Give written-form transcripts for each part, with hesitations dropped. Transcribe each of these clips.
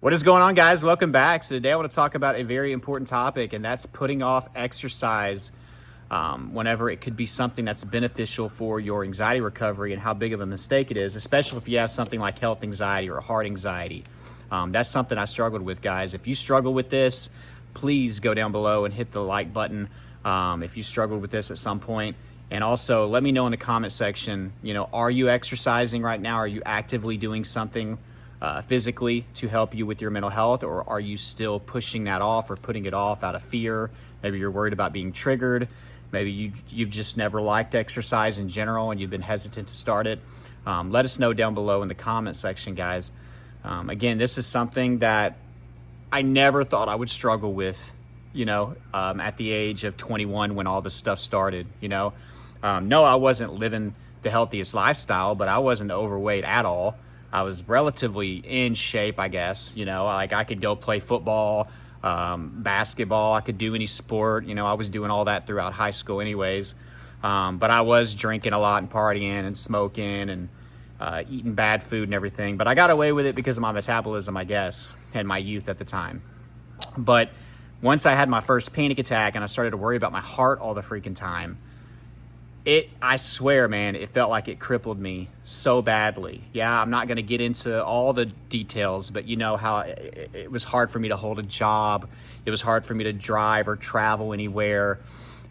What is going on, guys? Welcome back. So today I want to talk about a very important topic, and that's putting off exercise whenever it could be something that's beneficial for your anxiety recovery, and how big of a mistake it is, especially if you have something like health anxiety or heart anxiety. That's something I struggled with, guys. If you struggle with this, please go down below and hit the like button if you struggled with this at some point. And also let me know in the comment section, are you exercising right now? Are you actively doing something physically to help you with your mental health, or are you still pushing that off or putting it off out of fear? Maybe you're worried about being triggered. Maybe you've just never liked exercise in general and you've been hesitant to start it. Let us know down below in the comment section, guys. Again, this is something that I never thought I would struggle with, at the age of 21 when all this stuff started. No, I wasn't living the healthiest lifestyle, but I wasn't overweight at all. I was relatively in shape, I guess. Like I could go play football, basketball. I could do any sport. I was doing all that throughout high school anyways. But I was drinking a lot and partying and smoking and eating bad food and everything. But I got away with it because of my metabolism, I guess, and my youth at the time. But once I had my first panic attack and I started to worry about my heart all the freaking time, I swear, man, it felt like it crippled me so badly. Yeah, I'm not going to get into all the details, but you know how it was hard for me to hold a job. It was hard for me to drive or travel anywhere.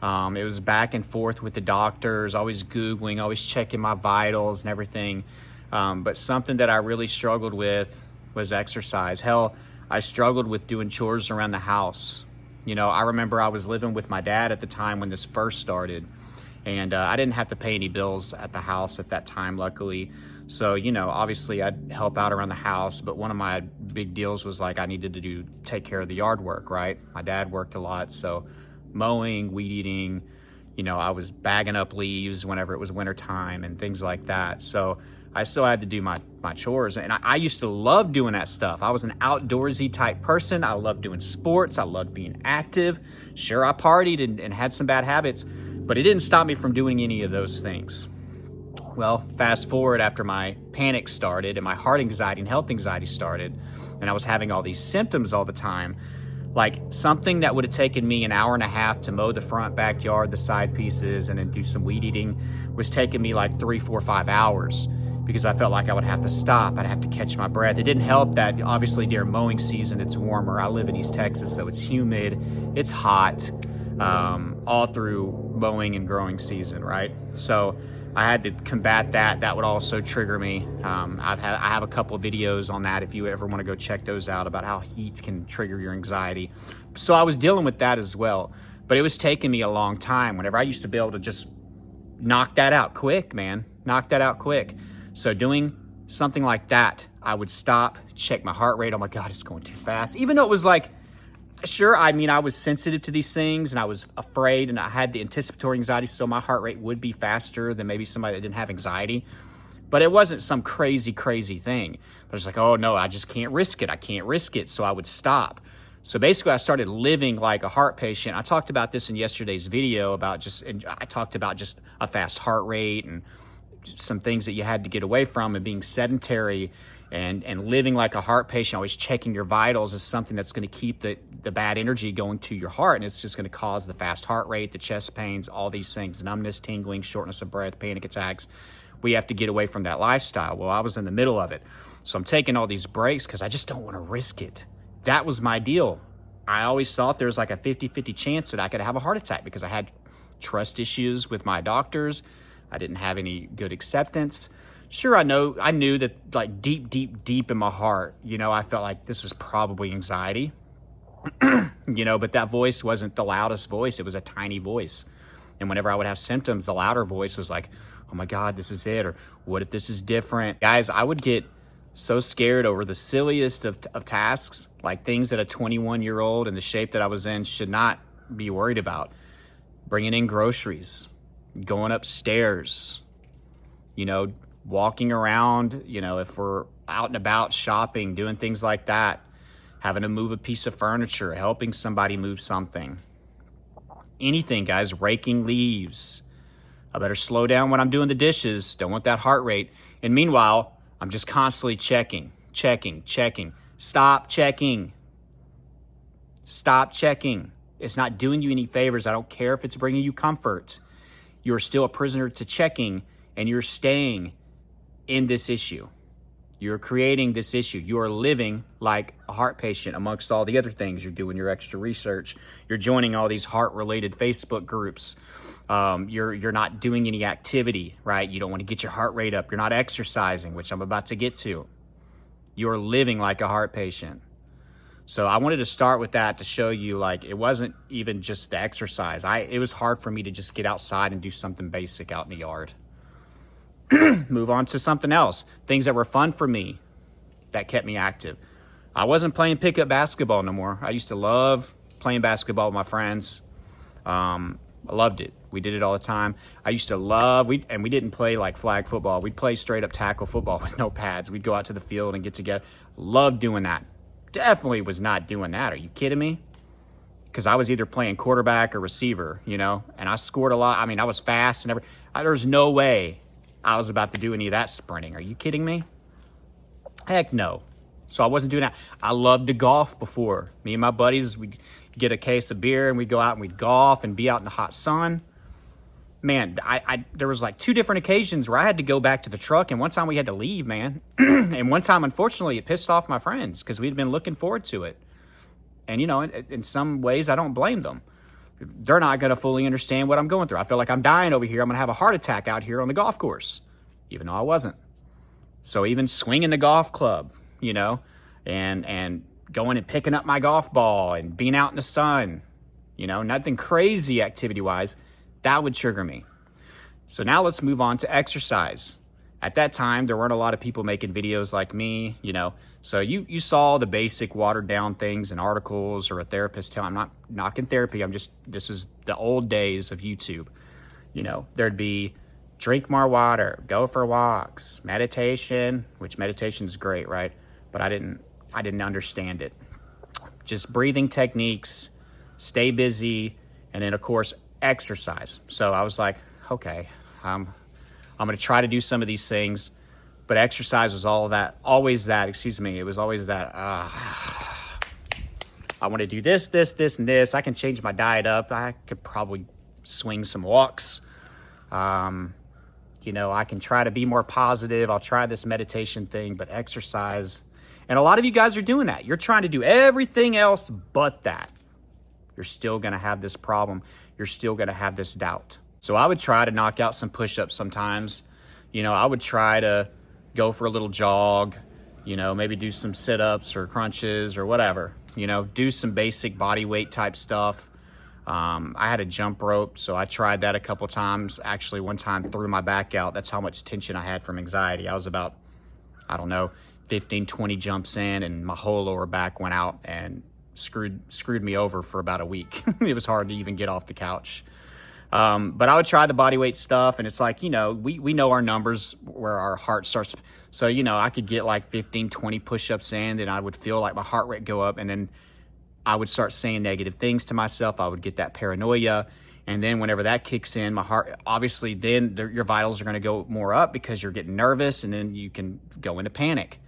It was back and forth with the doctors, always Googling, always checking my vitals and everything. But something that I really struggled with was exercise. Hell, I struggled with doing chores around the house. I remember I was living with my dad at the time when this first started. And I didn't have to pay any bills at the house at that time, luckily. So, obviously I'd help out around the house. But one of my big deals was like I needed to take care of the yard work, right? My dad worked a lot. So mowing, weed eating, I was bagging up leaves whenever it was winter time and things like that. So I still had to do my chores. And I used to love doing that stuff. I was an outdoorsy type person. I loved doing sports. I loved being active. Sure, I partied and had some bad habits, but it didn't stop me from doing any of those things. Well, fast forward after my panic started and my heart anxiety and health anxiety started, and I was having all these symptoms all the time, like something that would have taken me an hour and a half to mow the front backyard, the side pieces, and then do some weed eating was taking me like 3, 4, 5 hours because I felt like I would have to stop. I'd have to catch my breath. It didn't help that obviously during mowing season, it's warmer. I live in East Texas, so it's humid, it's hot. All through mowing and growing season, right? So I had to combat that. That would also trigger me. I have a couple of videos on that if you ever want to go check those out about how heat can trigger your anxiety. So I was dealing with that as well, but it was taking me a long time. Whenever I used to be able to just knock that out quick, man, knock that out quick. So doing something like that, I would stop, check my heart rate. Oh my God, it's going too fast. Even though it was like, sure, I was sensitive to these things and I was afraid and I had the anticipatory anxiety, so my heart rate would be faster than maybe somebody that didn't have anxiety. But it wasn't some crazy thing. I was like, oh no, I just can't risk it. I can't risk it. So I would stop. So basically I started living like a heart patient. I talked about this in yesterday's video I talked about just a fast heart rate and some things that you had to get away from, and being sedentary and living like a heart patient, always checking your vitals is something that's going to keep the bad energy going to your heart. And it's just going to cause the fast heart rate, the chest pains, all these things, numbness, tingling, shortness of breath, panic attacks. We have to get away from that lifestyle. Well, I was in the middle of it. So I'm taking all these breaks because I just don't want to risk it. That was my deal. I always thought there was like a 50-50 chance that I could have a heart attack because I had trust issues with my doctors. I didn't have any good acceptance. Sure, I knew that like deep in my heart, I felt like this was probably anxiety, but that voice wasn't the loudest voice. It was a tiny voice. And whenever I would have symptoms, the louder voice was like, oh my God, this is it. Or what if this is different? Guys, I would get so scared over the silliest of tasks, like things that a 21-year-old in the shape that I was in should not be worried about. Bringing in groceries, going upstairs, walking around, if we're out and about shopping, doing things like that, having to move a piece of furniture, helping somebody move something. Anything, guys, raking leaves. I better slow down when I'm doing the dishes. Don't want that heart rate. And meanwhile, I'm just constantly checking, Stop checking. Stop checking. It's not doing you any favors. I don't care if it's bringing you comfort. You're still a prisoner to checking, and you're staying in this issue. You're creating this issue. You are living like a heart patient amongst all the other things. You're doing your extra research. You're joining all these heart-related Facebook groups. You're not doing any activity, right? You don't want to get your heart rate up. You're not exercising, which I'm about to get to. You're living like a heart patient. So I wanted to start with that to show you, like, it wasn't even just the exercise. It was hard for me to just get outside and do something basic out in the yard. Move on to something else. Things that were fun for me that kept me active. I wasn't playing pickup basketball no more. I used to love playing basketball with my friends. I loved it. We did it all the time. I used to love, we didn't play like flag football. We'd play straight up tackle football with no pads. We'd go out to the field and get together. Loved doing that. Definitely was not doing that. Are you kidding me? Because I was either playing quarterback or receiver, and I scored a lot. I mean, I was fast and everything. There's no way I was about to do any of that sprinting. Are you kidding me? Heck no. So I wasn't doing that. I loved to golf before. Me and my buddies, we'd get a case of beer and we'd go out and we'd golf and be out in the hot sun. Man, there was like 2 different occasions where I had to go back to the truck, and one time we had to leave, man. And one time, unfortunately, it pissed off my friends because we'd been looking forward to it. And, in some ways, I don't blame them. They're not going to fully understand what I'm going through. I feel like I'm dying over here. I'm going to have a heart attack out here on the golf course, even though I wasn't. So even swinging the golf club, and going and picking up my golf ball and being out in the sun, nothing crazy activity-wise, that would trigger me. So now let's move on to exercise. At that time, there weren't a lot of people making videos like me, So you saw the basic watered down things in articles or a therapist I'm not knocking therapy. This is the old days of YouTube. There'd be drink more water, go for walks, meditation, which meditation is great, right? But I didn't understand it. Just breathing techniques, stay busy, and then of course, exercise. So I was like, okay, I'm going to try to do some of these things, but exercise was always that, it was always that, I want to do this, and this. I can change my diet up. I could probably swing some walks. I can try to be more positive. I'll try this meditation thing, but exercise. And a lot of you guys are doing that. You're trying to do everything else but that. You're still going to have this problem. You're still going to have this doubt. So I would try to knock out some push-ups sometimes. I would try to go for a little jog, maybe do some sit-ups or crunches or whatever, do some basic body weight type stuff. I had a jump rope, so I tried that a couple times. Actually, one time threw my back out. That's how much tension I had from anxiety. I was about, 15, 20 jumps in, and my whole lower back went out and screwed me over for about a week. It was hard to even get off the couch. But I would try the body weight stuff, and it's like, we know our numbers where our heart starts. So, I could get like 15, 20 push-ups in, and I would feel like my heart rate go up, and then I would start saying negative things to myself. I would get that paranoia. And then whenever that kicks in, my heart, obviously then your vitals are going to go more up because you're getting nervous, and then you can go into panic,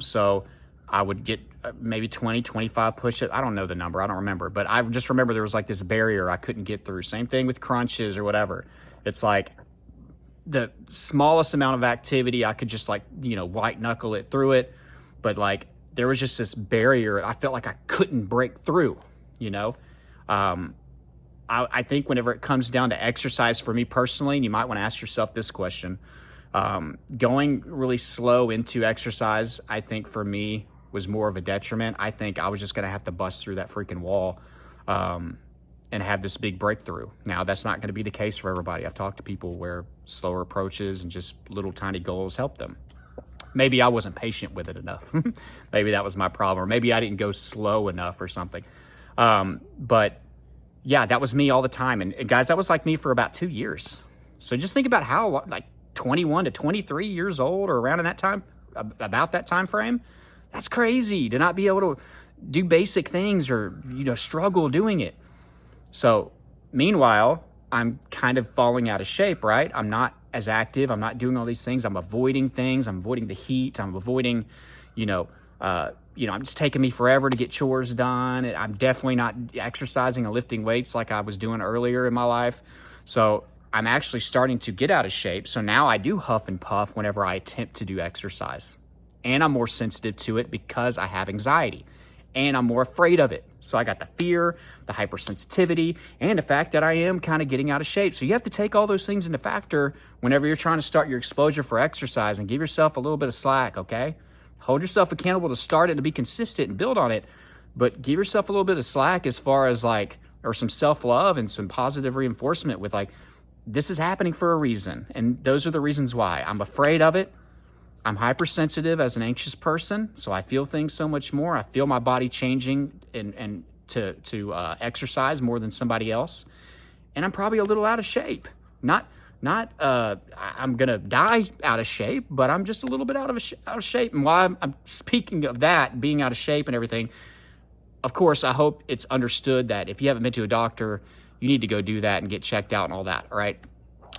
So I would get maybe 20, 25 push-ups. I don't know the number. I don't remember. But I just remember there was like this barrier I couldn't get through. Same thing with crunches or whatever. It's like the smallest amount of activity, I could just white knuckle it through it. But like there was just this barrier. I felt like I couldn't break through, I think whenever it comes down to exercise for me personally, and you might want to ask yourself this question, going really slow into exercise, I think for me was more of a detriment. I think I was just going to have to bust through that freaking wall and have this big breakthrough. Now, that's not going to be the case for everybody. I've talked to people where slower approaches and just little tiny goals help them. Maybe I wasn't patient with it enough. Maybe that was my problem. Or maybe I didn't go slow enough or something. But yeah, that was me all the time. And guys, that was like me for about 2 years. So just think about how like 21 to 23 years old or around in that time, about that time frame. That's crazy to not be able to do basic things or, struggle doing it. So meanwhile, I'm kind of falling out of shape, right? I'm not as active. I'm not doing all these things. I'm avoiding things. I'm avoiding the heat. I'm avoiding, I'm just taking me forever to get chores done. I'm definitely not exercising and lifting weights like I was doing earlier in my life. So I'm actually starting to get out of shape. So now I do huff and puff whenever I attempt to do exercise. And I'm more sensitive to it because I have anxiety. And I'm more afraid of it. So I got the fear, the hypersensitivity, and the fact that I am kind of getting out of shape. So you have to take all those things into factor whenever you're trying to start your exposure for exercise, and give yourself a little bit of slack, okay? Hold yourself accountable to start it and to be consistent and build on it, but give yourself a little bit of slack as far as or some self-love and some positive reinforcement with this is happening for a reason. And those are the reasons why. I'm afraid of it. I'm hypersensitive as an anxious person, so I feel things so much more. I feel my body changing and to exercise more than somebody else. And I'm probably a little out of shape. Not I'm gonna die out of shape, but I'm just a little bit out of shape. And while I'm speaking of that, being out of shape and everything, of course, I hope it's understood that if you haven't been to a doctor, you need to go do that and get checked out and all that, all right?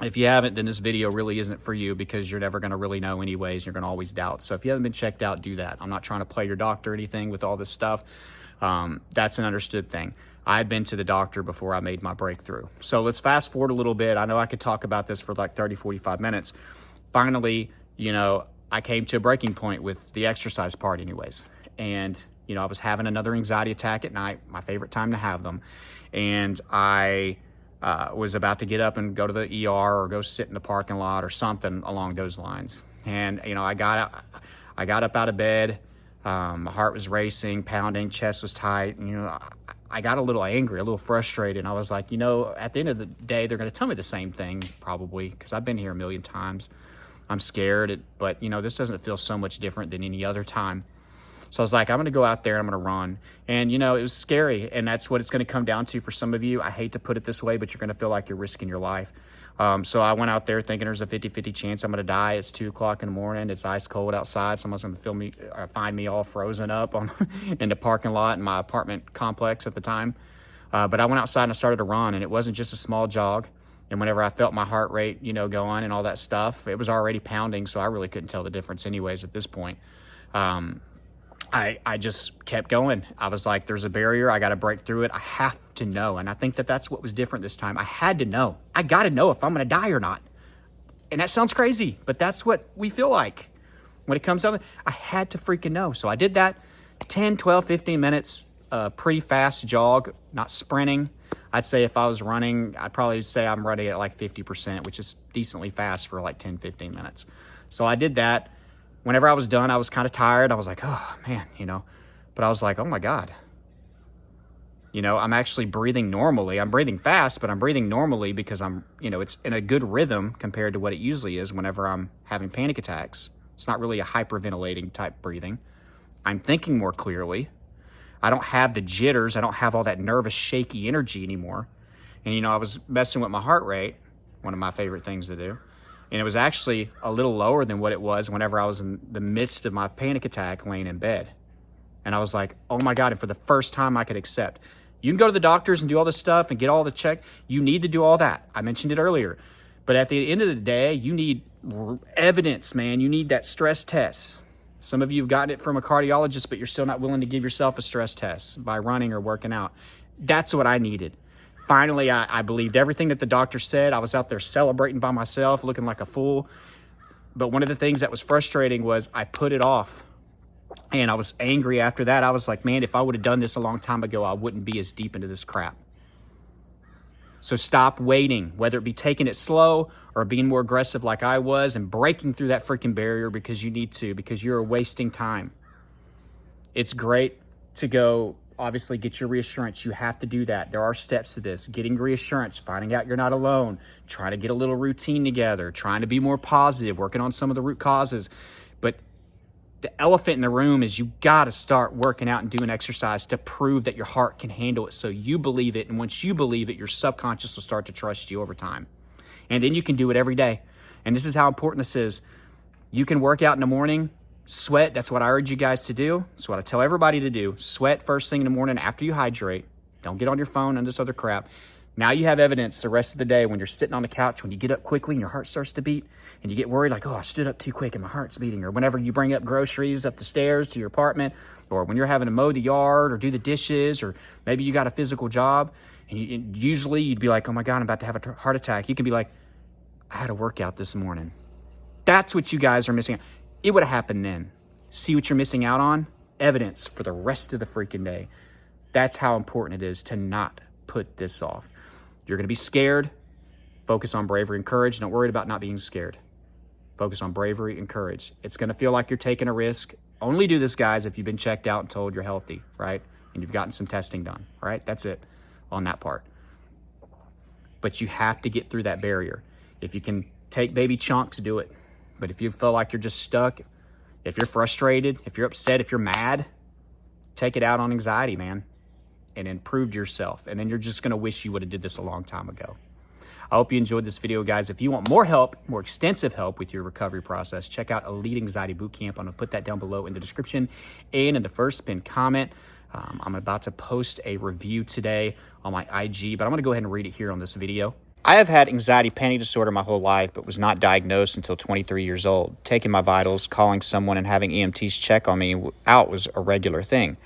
If you haven't, then this video really isn't for you, because you're never gonna really know anyways. You're gonna always doubt. So if you haven't been checked out, do that. I'm not trying to play your doctor or anything with all this stuff. That's an understood thing. I've been to the doctor before I made my breakthrough. So let's fast forward a little bit. I know I could talk about this for 30, 45 minutes. Finally, I came to a breaking point with the exercise part anyways. And, I was having another anxiety attack at night, my favorite time to have them. And I was about to get up and go to the ER or go sit in the parking lot or something along those lines. And, I got up out of bed. My heart was racing, pounding, chest was tight. And, I got a little angry, a little frustrated. And I was like, at the end of the day, they're going to tell me the same thing probably, because I've been here a million times. I'm scared, but this doesn't feel so much different than any other time. So I was like, I'm going to go out there and I'm going to run. And, it was scary. And that's what it's going to come down to for some of you. I hate to put it this way, but you're going to feel like you're risking your life. So I went out there thinking there's a 50-50 chance I'm going to die. It's 2:00 in the morning. It's ice cold outside. Someone's going to find me all frozen up in the parking lot in my apartment complex at the time. But I went outside and I started to run, and it wasn't just a small jog. And whenever I felt my heart rate, going and all that stuff, it was already pounding. So I really couldn't tell the difference anyways at this point. I just kept going. I was like, there's a barrier. I got to break through it. I have to know. And I think that's what was different this time. I had to know. I got to know if I'm going to die or not. And that sounds crazy, but that's what we feel like when it comes to it. I had to freaking know. So I did that 10, 12, 15 minutes, pretty fast jog, not sprinting. I'd say if I was running, I'd probably say I'm running at 50%, which is decently fast for 10, 15 minutes. So I did that. Whenever I was done, I was kind of tired. I was like, oh, man, But I was like, oh, my God. I'm actually breathing normally. I'm breathing fast, but I'm breathing normally because it's in a good rhythm compared to what it usually is whenever I'm having panic attacks. It's not really a hyperventilating type breathing. I'm thinking more clearly. I don't have the jitters. I don't have all that nervous, shaky energy anymore. And, I was messing with my heart rate, one of my favorite things to do. And it was actually a little lower than what it was whenever I was in the midst of my panic attack laying in bed. And I was like, oh my God. And for the first time I could accept, you can go to the doctors and do all this stuff and get all the check. You need to do all that. I mentioned it earlier. But at the end of the day, you need evidence, man. You need that stress test. Some of you have gotten it from a cardiologist, but you're still not willing to give yourself a stress test by running or working out. That's what I needed. Finally, I believed everything that the doctor said. I was out there celebrating by myself, looking like a fool. But one of the things that was frustrating was I put it off. And I was angry after that. I was like, man, if I would have done this a long time ago, I wouldn't be as deep into this crap. So stop waiting, whether it be taking it slow or being more aggressive like I was and breaking through that freaking barrier because you need to, because you're wasting time. It's great to go, obviously, get your reassurance. You have to do that. There are steps to this. Getting reassurance, finding out you're not alone, trying to get a little routine together, trying to be more positive, working on some of the root causes. But the elephant in the room is you got to start working out and doing exercise to prove that your heart can handle it so you believe it. And once you believe it, your subconscious will start to trust you over time. And then you can do it every day. And this is how important this is. You can work out in the morning, sweat. That's what I urge you guys to do. That's what I tell everybody to do. Sweat first thing in the morning after you hydrate. Don't get on your phone and this other crap. Now you have evidence the rest of the day when you're sitting on the couch, when you get up quickly and your heart starts to beat and you get worried like, oh, I stood up too quick and my heart's beating, or whenever you bring up groceries up the stairs to your apartment, or when you're having to mow the yard or do the dishes, or maybe you got a physical job, and usually you'd be like, oh my God, I'm about to have a heart attack. You can be like, I had a workout this morning. That's what you guys are missing out. It would have happened then. See what you're missing out on? Evidence for the rest of the freaking day. That's how important it is to not put this off. You're going to be scared. Focus on bravery and courage. Don't worry about not being scared. Focus on bravery and courage. It's going to feel like you're taking a risk. Only do this, guys, if you've been checked out and told you're healthy, right? And you've gotten some testing done, all right? That's it on that part. But you have to get through that barrier. If you can take baby chunks, do it. But if you feel like you're just stuck, if you're frustrated, if you're upset, if you're mad, take it out on anxiety, man, and improve yourself. And then you're just going to wish you would have did this a long time ago. I hope you enjoyed this video, guys. If you want more help, more extensive help with your recovery process, check out Elite Anxiety Bootcamp. I'm going to put that down below in the description and in the first pinned comment. I'm about to post a review today on my IG, but I'm going to go ahead and read it here on this video. I have had anxiety panic disorder my whole life, but was not diagnosed until 23 years old. Taking my vitals, calling someone, and having EMTs check on me out was a regular thing.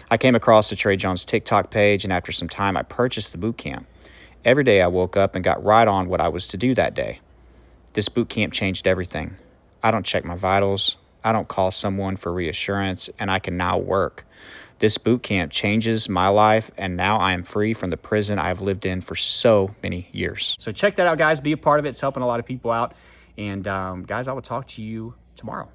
I came across the Trey Jones TikTok page, and after some time, I purchased the boot camp. Every day I woke up and got right on what I was to do that day. This boot camp changed everything. I don't check my vitals. I don't call someone for reassurance, and I can now work. This boot camp changes my life, and now I am free from the prison I've lived in for so many years. So check that out, guys. Be a part of it. It's helping a lot of people out. And guys, I will talk to you tomorrow.